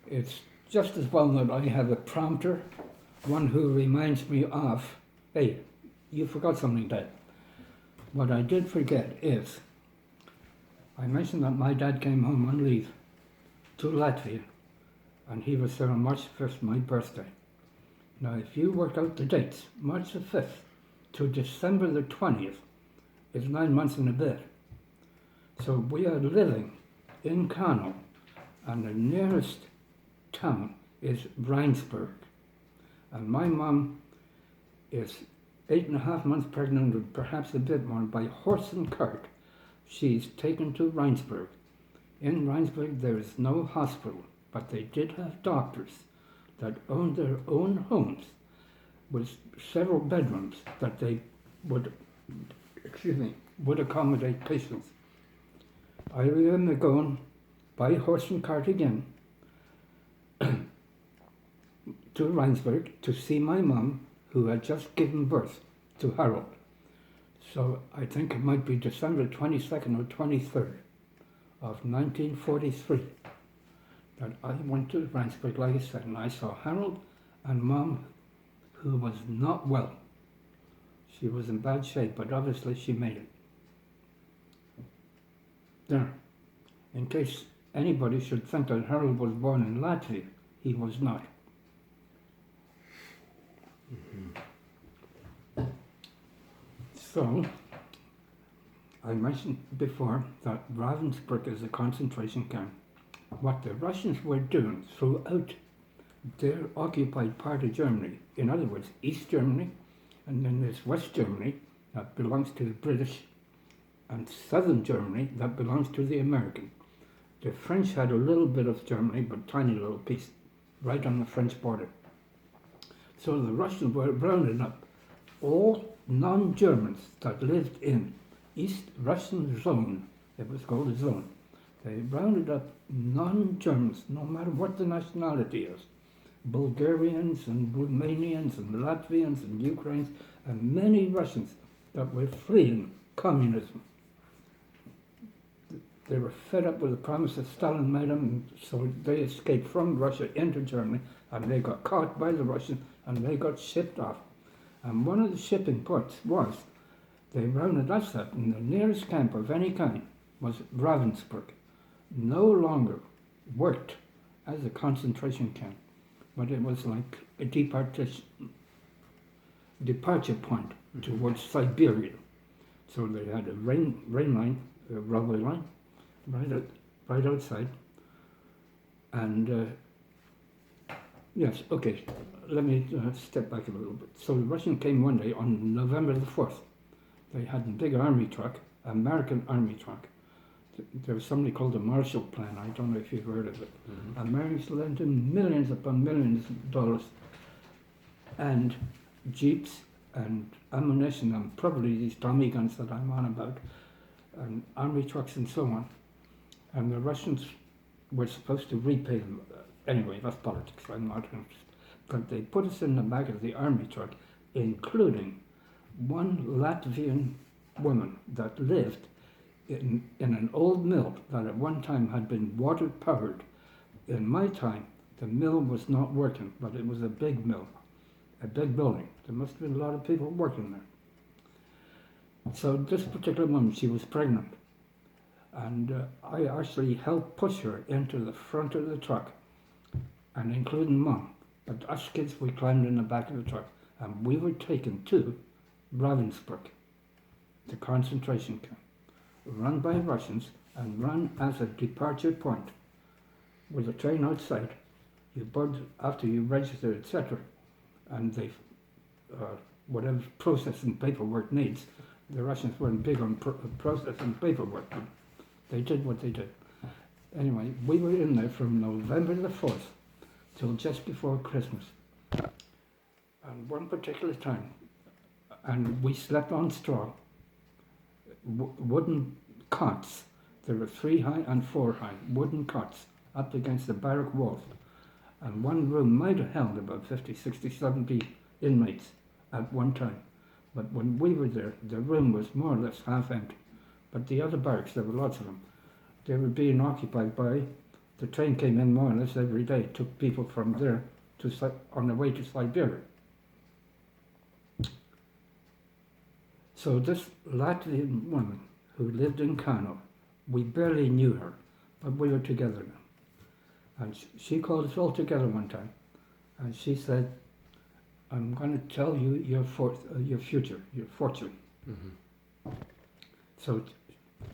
It's just as well that I have a prompter, one who reminds me of, hey, you forgot something, Dad. What I did forget is, I mentioned that my dad came home on leave to Latvia, and he was there on March 5th, my birthday. Now, if you work out the dates, March the 5th to December the 20th is 9 months and a bit. So we are living in Kano, and the nearest town is Rheinsberg. And my mum is 8.5 months pregnant, or perhaps a bit more, by horse and cart. She's taken to Rheinsberg. In Rheinsberg there is no hospital, but they did have doctors that owned their own homes with several bedrooms that they would accommodate patients. I remember going by horse and cart again to Rheinsberg to see my mum, who had just given birth to Harold. So I think it might be December 22nd or 23rd of 1943 that I went to Rheinsberg, like I said, and I saw Harold and Mum, who was not well. She was in bad shape, but obviously she made it. There. In case anybody should think that Harold was born in Latvia, he was not. Mm-hmm. So, I mentioned before that Ravensbrück is a concentration camp. What the Russians were doing throughout their occupied part of Germany, in other words, East Germany, and then there's West Germany that belongs to the British, and Southern Germany that belongs to the American. The French had a little bit of Germany, but tiny little piece, right on the French border. So the Russians were rounding up all non-Germans that lived in East Russian zone. It was called a zone. They rounded up non-Germans, no matter what the nationality is. Bulgarians and Romanians and Latvians and Ukrainians and many Russians that were fleeing communism. They were fed up with the promise that Stalin made them, so they escaped from Russia into Germany, and they got caught by the Russians and they got shipped off. And one of the shipping ports was, they rounded us up, and the nearest camp of any kind was Ravensbrück. No longer worked as a concentration camp, but it was like a departure point towards Siberia. So they had a rail line, a railway line, right outside. And yes, okay, let me step back a little bit. So the Russians came one day on November the 4th. They had a big army truck, American army truck. There was something called the Marshall Plan. I don't know if you've heard of it. Mm-hmm. Americans lent in millions upon millions of dollars, and jeeps and ammunition, and probably these Tommy guns that I'm on about, and army trucks and so on. And the Russians were supposed to repay them. Anyway, that's politics. I'm not interested. But they put us in the back of the army truck, including one Latvian woman that lived in an old mill that at one time had been water powered. In my time, the mill was not working, but it was a big mill, a big building. There must have been a lot of people working there. So this particular woman, she was pregnant, and I actually helped push her into the front of the truck, and including Mom. But us kids, we climbed in the back of the truck, and we were taken to Ravensbrück, the concentration camp, run by Russians and run as a departure point with a train outside. You board after you register, etc. And they, whatever processing paperwork needs, the Russians weren't big on processing paperwork, but they did what they did. Anyway, we were in there from November the 4th till just before Christmas. And one particular time, and we slept on straw, wooden cots. There were 3 high and 4 high, wooden cots up against the barrack walls. And one room might have held about 50, 60, 70 inmates at one time. But when we were there, the room was more or less half empty. But the other barracks, there were lots of them. They were being occupied by the train came in more or less every day, took people from there on their way to Siberia. So this Latvian woman who lived in Kano, we barely knew her, but we were together now. And she called us all together one time, and she said, I'm going to tell you your future, your fortune. Mm-hmm. So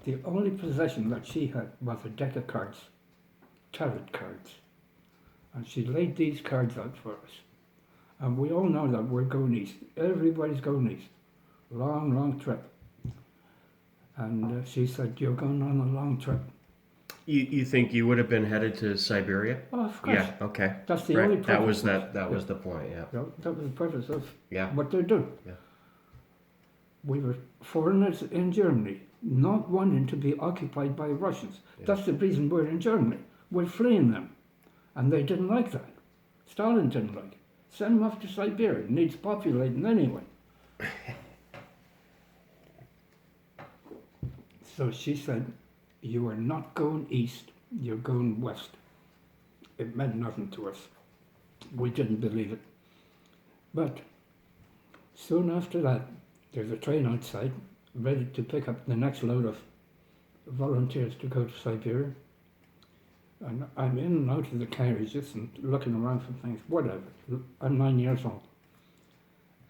the only possession that she had was a deck of cards, tarot cards. And she laid these cards out for us. And we all know that we're going east. Everybody's going east. Long, long trip. And she said, you're going on a long trip. You think you would have been headed to Siberia? Oh, of course. Yeah, okay. That's the Right. only purpose. That was the point, yeah. That was the purpose of Yeah. what they're doing. Yeah. We were foreigners in Germany, not wanting to be occupied by Russians. Yeah. That's the reason we're in Germany. We're fleeing them. And they didn't like that. Stalin didn't like it. Send them off to Siberia. It needs populating anyway. So she said, you are not going east, you're going west. It meant nothing to us. We didn't believe it. But soon after that, there's a train outside, ready to pick up the next load of volunteers to go to Siberia. And I'm in and out of the carriages and looking around for things, whatever. I'm 9 years old.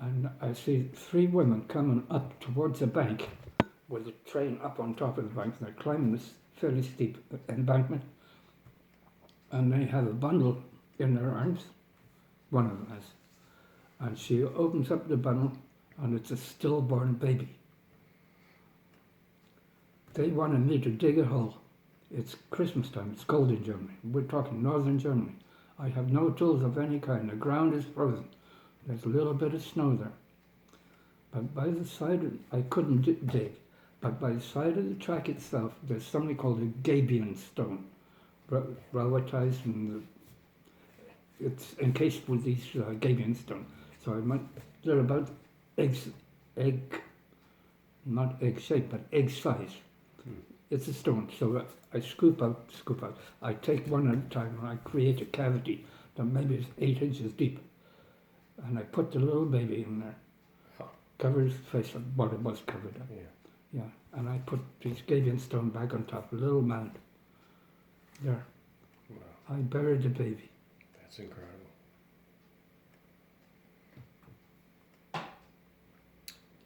And I see 3 women coming up towards the bank with the train up on top of the bank. They're climbing this fairly steep embankment. And they have a bundle in their arms, one of them has. And she opens up the bundle and it's a stillborn baby. They wanted me to dig a hole. It's Christmas time, it's cold in Germany. We're talking northern Germany. I have no tools of any kind. The ground is frozen. There's a little bit of snow there. But by the side, I couldn't dig. But by the side of the track itself, there's something called a gabion stone, relativized, and it's encased with these gabion stone. So they're about not egg shaped, but egg size. It's a stone, so I scoop out. I take one at a time and I create a cavity that maybe is 8 inches deep. And I put the little baby in there, cover his face, well, it was covered up. Yeah, and I put this gabion stone back on top, a little mound. There. Wow. I buried the baby. That's incredible.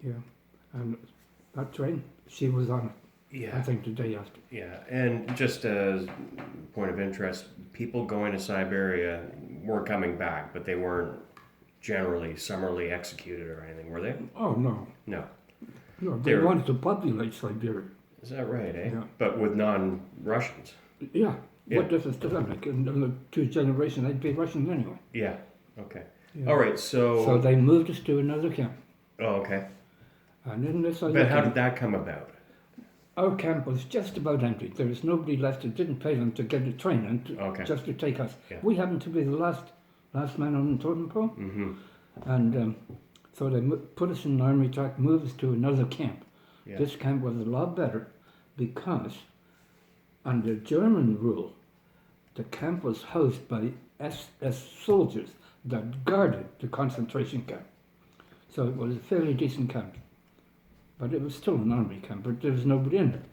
Yeah, and that train, she was on it. Yeah. I think the day after. Yeah, and just as a point of interest, people going to Siberia were coming back, but they weren't generally summarily executed or anything, were they? Oh, no. No. No, they wanted to populate Siberia. Is that right, eh? Yeah. But with non-Russians? Yeah. Yeah. What difference does that make? In the 2 generations, they'd be Russians anyway. Yeah, okay. Yeah. All right, so... So they moved us to another camp. Oh, okay. And in this other But how camp, did that come about? our camp was just about empty. There was nobody left. It didn't pay them to get a train and Okay. just to take us. Yeah. We happened to be the last man on the totem pole. Mm-hmm. And so they put us in an army truck, moved us to another camp. Yeah. This camp was a lot better because under German rule, the camp was housed by SS soldiers that guarded the concentration camp. So it was a fairly decent camp. But it was still an army camp, but there was nobody in it.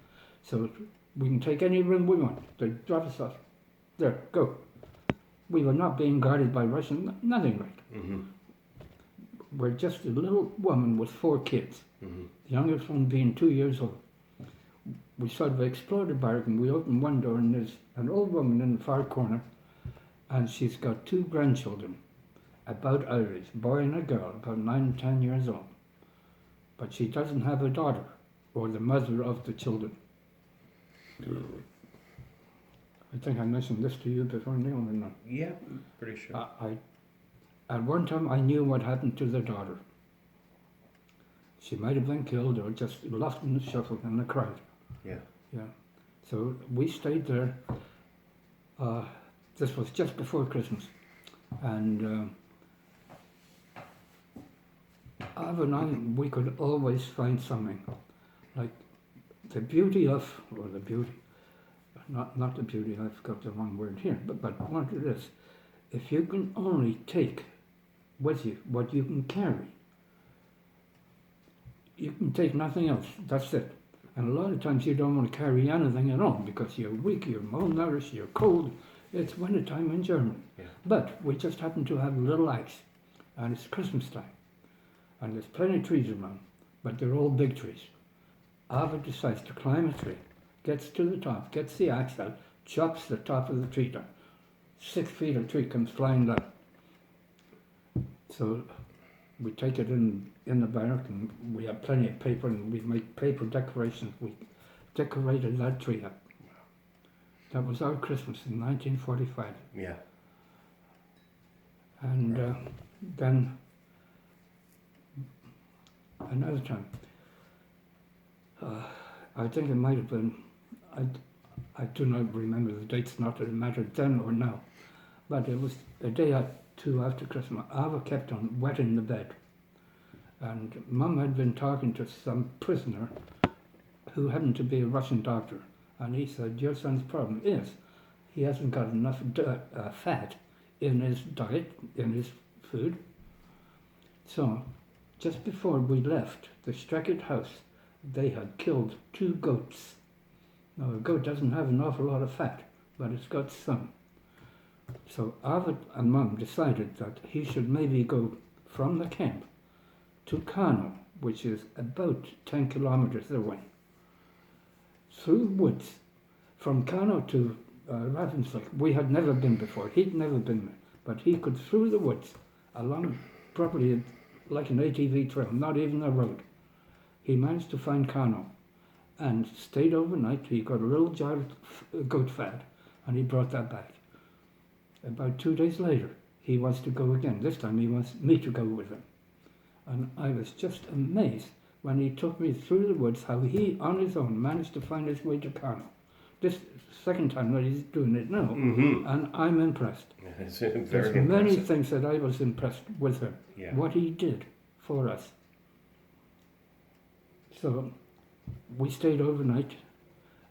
So we can take any room we want. They drop us off. There, go. We were not being guarded by Russians, nothing like. Mm-hmm. We're just a little woman with 4 kids. Mm-hmm. The youngest one being 2 years old. We sort of explored the barrack and we opened one door and there's an old woman in the far corner and she's got 2 grandchildren, about our age, a boy and a girl, about 9 and 10 years old. But she doesn't have a daughter or the mother of the children. I think I mentioned this to you before, Neil, or not? Yeah, pretty sure. At one time I knew what happened to the daughter. She might have been killed or just lost in the shuffle in the crowd. Yeah. Yeah. So we stayed there. This was just before Christmas. And Av and I, we could always find something. Like the beauty, not the beauty, I've got the wrong word here, but what it is, if you can only take with you what you can carry, you can take nothing else, that's it. And a lot of times you don't want to carry anything at all because you're weak, you're malnourished, you're cold. It's winter time in Germany. Yeah. But we just happen to have little ice, and it's Christmas time. And there's plenty of trees around, but they're all big trees. Ava decides to climb a tree, gets to the top, gets the axe out, chops the top of the tree down. 6 feet of tree comes flying down. So we take it in the barrack, and we have plenty of paper, and we make paper decorations. We decorated that tree up. That was our Christmas in 1945. Yeah. And then another time, I think it might have been, I do not remember the dates, not that it mattered then or now, but it was a day or two after Christmas. Ava kept on wetting the bed. And Mum had been talking to some prisoner who happened to be a Russian doctor. And he said, your son's problem is he hasn't got enough fat in his diet, in his food. So just before we left the Streckett house, they had killed 2 goats. Now, a goat doesn't have an awful lot of fat, but it's got some. So Arvid and Mum decided that he should maybe go from the camp to Kano, which is about 10 kilometers away, through woods. From Kano to Ravenslick, we had never been before. He'd never been there, but he could, through the woods, along probably like an ATV trail, not even a road. He managed to find Kano and stayed overnight. He got a little jar of goat fat, and he brought that back. About 2 days later, he wants to go again. This time he wants me to go with him. And I was just amazed when he took me through the woods, how he, on his own, managed to find his way to Kano. This second time that he's doing it now, and I'm impressed. Yeah, it's very There's impressive. many things that I was impressed with him, Yeah. what he did for us. So we stayed overnight,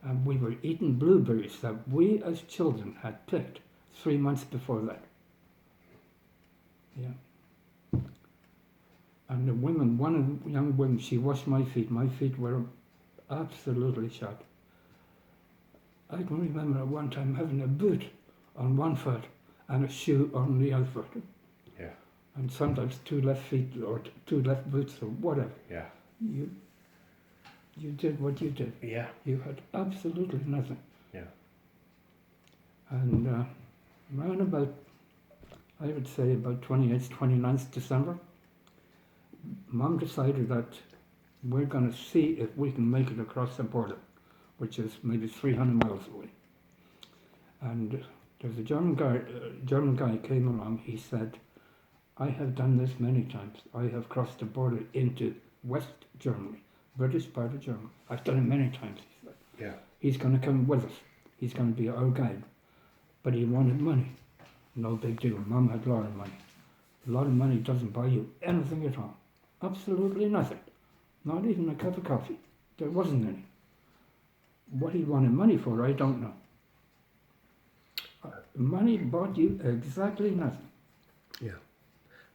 and we were eating blueberries that we as children had picked 3 months before that. Yeah. And the women, one of the young women, she washed my feet. My feet were absolutely shot. I can remember at one time having a boot on one foot and a shoe on the other foot. Yeah. And sometimes 2 left feet or 2 left boots or whatever. Yeah. You did what you did. Yeah. You had absolutely nothing. Yeah. And around about, I would say about 28th, 29th December, Mum decided that we're going to see if we can make it across the border, which is maybe 300 miles away. And there's a German guy came along. He said, I have done this many times. I have crossed the border into West Germany, British part of Germany. I've done it many times, he said. Yeah. He's going to come with us. He's going to be our guide. But he wanted money. No big deal. Mum had a lot of money. A lot of money doesn't buy you anything at all. Absolutely nothing. Not even a cup of coffee. There wasn't any. What he wanted money for, I don't know. Money bought you exactly nothing. Yeah.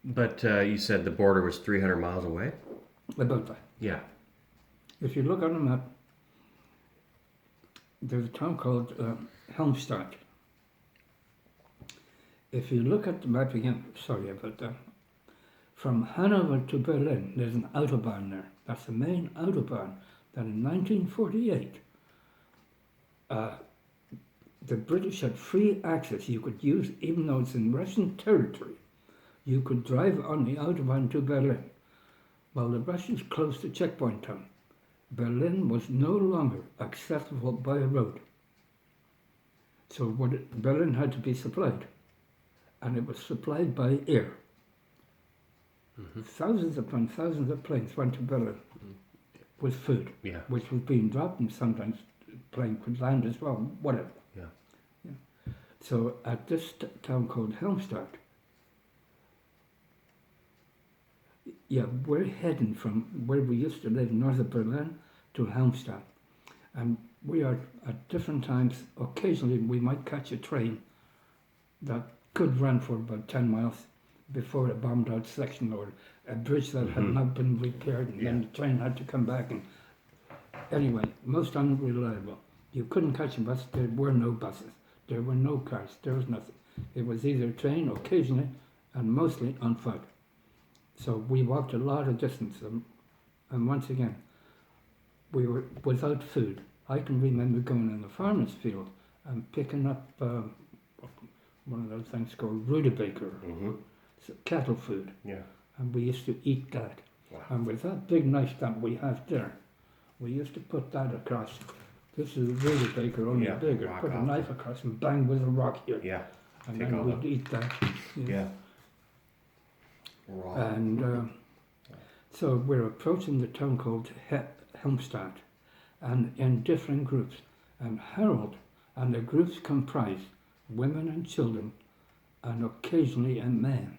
But you said the border was 300 miles away? About that. Yeah. If you look on the map, there's a town called Helmstadt. If you look at the map again, sorry about that. From Hanover to Berlin, there's an autobahn there. That's the main autobahn that in 1948, the British had free access. You could use, even though it's in Russian territory, you could drive on the autobahn to Berlin. While the Russians closed the checkpoint town, Berlin was no longer accessible by road. So Berlin had to be supplied, and it was supplied by air. Thousands upon thousands of planes went to Berlin with food, which was being dropped, and sometimes plane could land as well, whatever. Yeah. So at this town called Helmstadt, we're heading from where we used to live, north of Berlin, to Helmstadt. And we are at different times. Occasionally, we might catch a train that could run for about 10 miles before a bombed out section or a bridge that had not been repaired, and then the train had to come back. And anyway, most unreliable. You couldn't catch a bus. There were no buses. There were no cars. There was nothing. It was either train occasionally and mostly on foot. So we walked a lot of distance. And once again, we were without food. I can remember going in the farmer's field and picking up one of those things called rutabaga, cattle food. Yeah. And we used to eat that. Wow. And with that big knife that we have there, we used to put that across. This is rutabaga, only bigger. Put a knife across and bang with a rock here. Yeah. And then we'd eat that. Yeah. Raw. And so we're approaching the town called Helmstad, and in different groups. And Harold and the groups comprise women and children, and occasionally a man.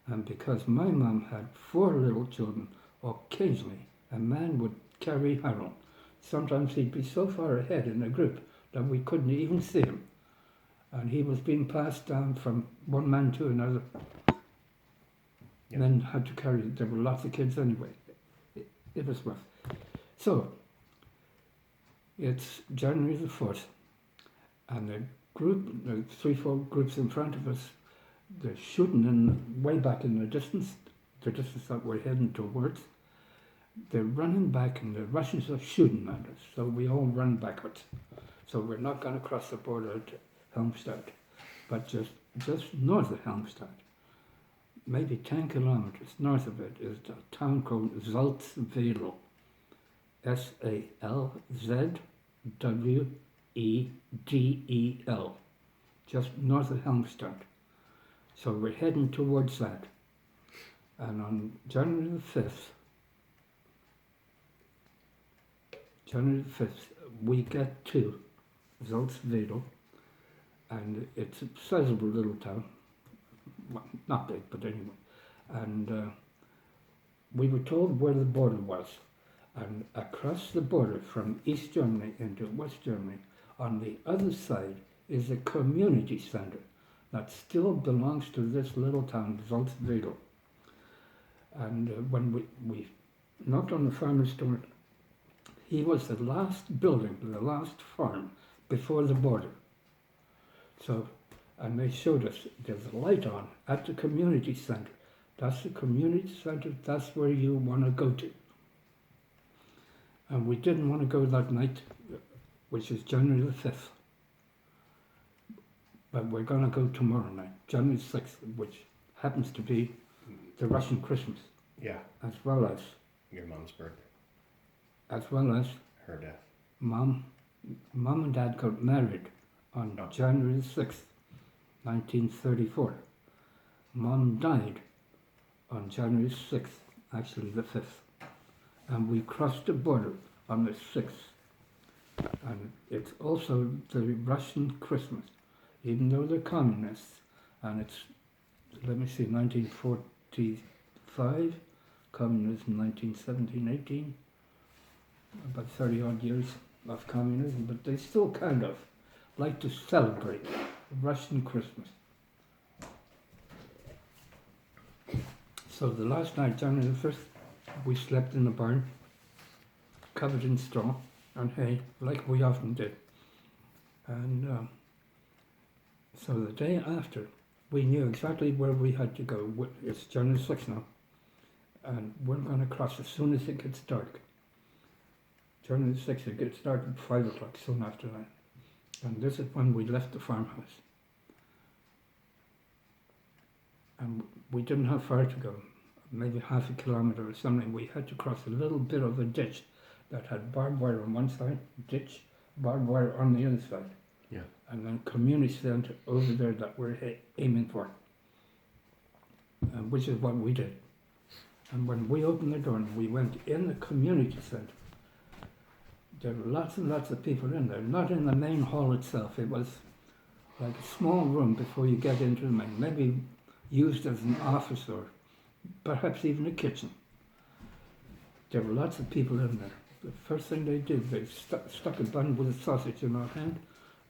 And because my mum had 4 little children, occasionally a man would carry Harold. Sometimes he'd be so far ahead in the group that we couldn't even see him. And he was being passed down from one man to another. Men had to carry it. There were lots of kids anyway. It was rough. So, it's January the 4th, and the group, the 3-4 groups in front of us, they're shooting in, way back in the distance that we're heading towards. They're running back, and the Russians are shooting at us, so we all run backwards. So we're not going to cross the border to Helmstad, but just north of Helmstad, maybe 10 kilometers north of it, is a town called Salzwedel. Salzwedel, just north of Helmstad. So we're heading towards that. And on January the 5th, we get to Salzwedel, and it's a sizable little town. Well, not big, but anyway. And we were told where the border was. And across the border from East Germany into West Germany, on the other side is a community center that still belongs to this little town, Salzwedel. And when we knocked on the farmer's door, he was the last building, the last farm before the border. So, and they showed us there's a light on at the community center. That's the community center, that's where you want to go to. And we didn't want to go that night, which is January the 5th. But we're going to go tomorrow night, January 6th, which happens to be the Russian Christmas. Yeah. As well as your mom's birthday. As well as her death. Mom and Dad got married on January 6th, 1934. Mom died on January 6th, actually the 5th. And we crossed the border on the 6th. And it's also the Russian Christmas, even though they're communists. And it's, 1945, communism 1917, 18, about 30 odd years of communism, but they still kind of like to celebrate Russian Christmas. So the last night, January the 5th, we slept in the barn, covered in straw and hay, like we often did. And so the day after, we knew exactly where we had to go. It's January 6th now, and we're going to cross as soon as it gets dark. January 6th, it gets dark at 5 o'clock, soon after that. And this is when we left the farmhouse. And we didn't have far to go, maybe half a kilometre or something. We had to cross a little bit of a ditch that had barbed wire on one side, ditch, barbed wire on the other side. Yeah. And then community centre over there that we're aiming for, which is what we did. And when we opened the door and we went in the community centre, there were lots and lots of people in there, not in the main hall itself. It was like a small room before you get into the main, maybe used as an office or perhaps even a kitchen. There were lots of people in there. the first thing they did, they stuck a bun with a sausage in our hand,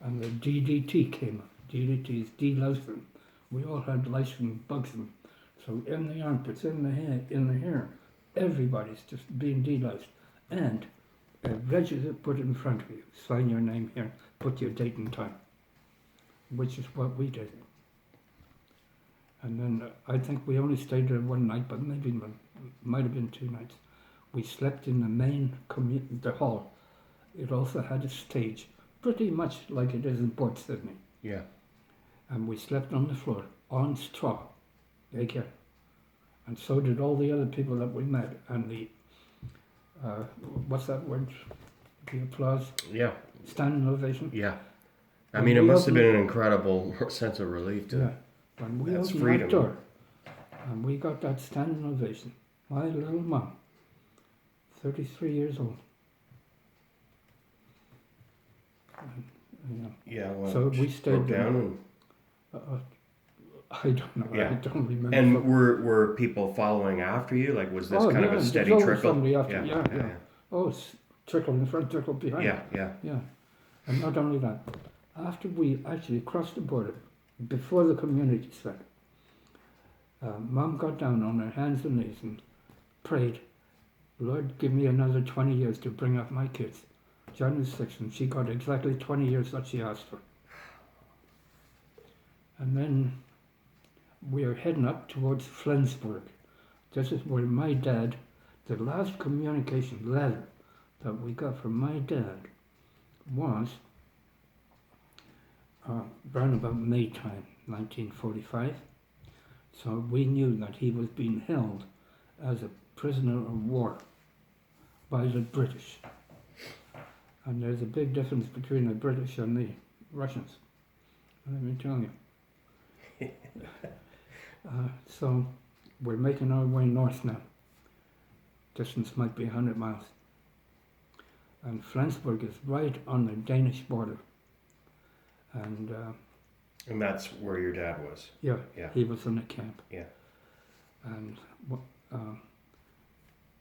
and the DDT came up. DDT is delousing. We all had lice and bugs and so in the armpits, in the hair, everybody's just being deloused. And a register put it in front of you, sign your name here, put your date and time, which is what we did. And then I think we only stayed there one night, but maybe might have been 2 nights. We slept in the main the hall. It also had a stage, pretty much like it is in Port Sydney. Yeah. And we slept on the floor, on straw, again. And so did all the other people that we met. And the, what's that word? The applause? Yeah. Standing ovation? Yeah. I mean, it must have been an incredible sense of relief to When we that's opened freedom. that door, and we got that standing ovation, my little mom, 33 years old. And, you know, Yeah, well, so we stayed broke there. down and I don't know. Yeah. I don't remember. And were people following after you? Like, was this kind of a steady there's always trickle? somebody after, yeah. Oh, it's trickle in front, trickle behind. Yeah. And not only that, after we actually crossed the border, before the community set, Mum got down on her hands and knees and prayed, Lord, give me another 20 years to bring up my kids. John was 6 and she got exactly 20 years that she asked for. And then we are heading up towards Flensburg. This is where my dad, the last communication letter that we got from my dad was around about May time, 1945. So we knew that he was being held as a prisoner of war by the British. And there's a big difference between the British and the Russians, let me tell you. So we're making our way north now. Distance might be 100 miles. And Flensburg is right on the Danish border. And that's where your dad was. yeah, Yeah. he was in a camp. Yeah. And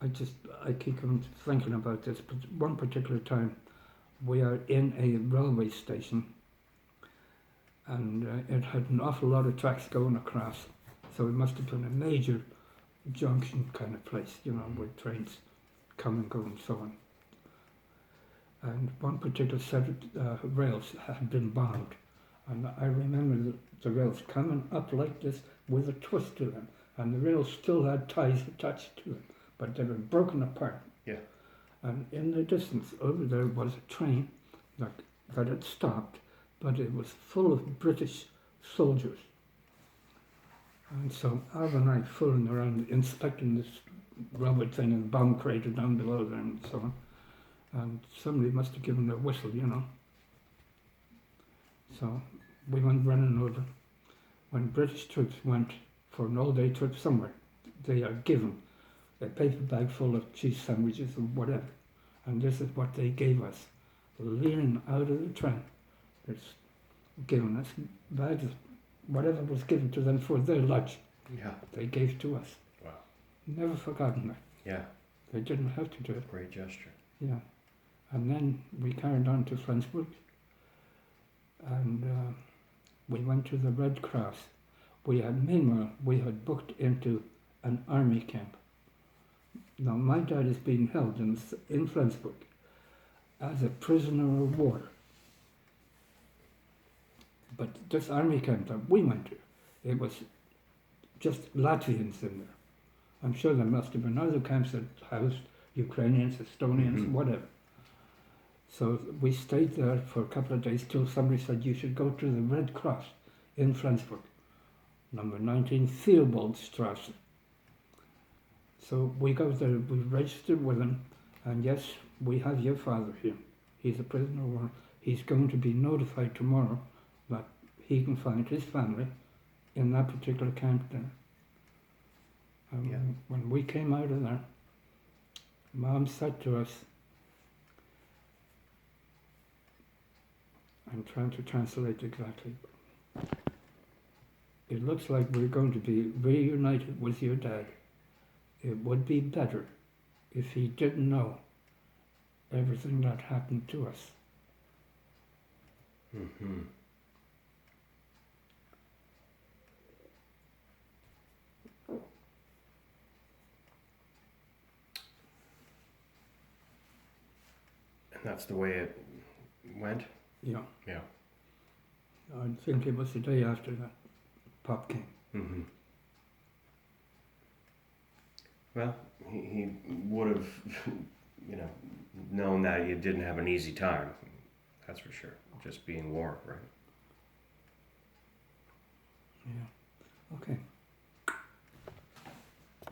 I keep on thinking about this, but one particular time we are in a railway station and it had an awful lot of tracks going across. So it must have been a major junction kind of place, you know, where trains come and go and so on. And one particular set of rails had been bombed. And I remember the rails coming up like this with a twist to them. And the rails still had ties attached to them, but they were broken apart. Yeah. And in the distance over there was a train that had stopped, but it was full of British soldiers. And so Al and I fooling around inspecting this rubber thing and bomb crater down below there and so on. And somebody must have given a whistle, you know. So we went running over. When British troops went for an all-day trip somewhere, they are given a paper bag full of cheese sandwiches or whatever. And this is what they gave us. Leaning out of the train, it's giving us bags of whatever was given to them for their lunch. Yeah. They gave to us. Wow. Never forgotten that. Yeah. They didn't have to do it. Great gesture. Yeah. And then we carried on to Flensburg. And we went to the Red Cross. Meanwhile, we had booked into an army camp. Now, my dad is being held in Flensburg as a prisoner of war. But this army camp that we went to, it was just Latvians in there. I'm sure there must have been other camps that housed Ukrainians, Estonians, whatever. So we stayed there for a couple of days till somebody said you should go to the Red Cross in Flensburg, number 19 Theobaldstrasse. So we go there, we registered with him, and yes, we have your father here. He's a prisoner of war. He's going to be notified tomorrow that he can find his family in that particular camp there. And when we came out of there, Mom said to us, I'm trying to translate exactly. It looks like we're going to be reunited with your dad. It would be better if he didn't know everything that happened to us. Mm-hmm. And that's the way it went? Yeah. Yeah. I think it was the day after that pop came. Mm-hmm. Well, he would have, known that you didn't have an easy time. That's for sure. Just being war, right? Yeah. Okay.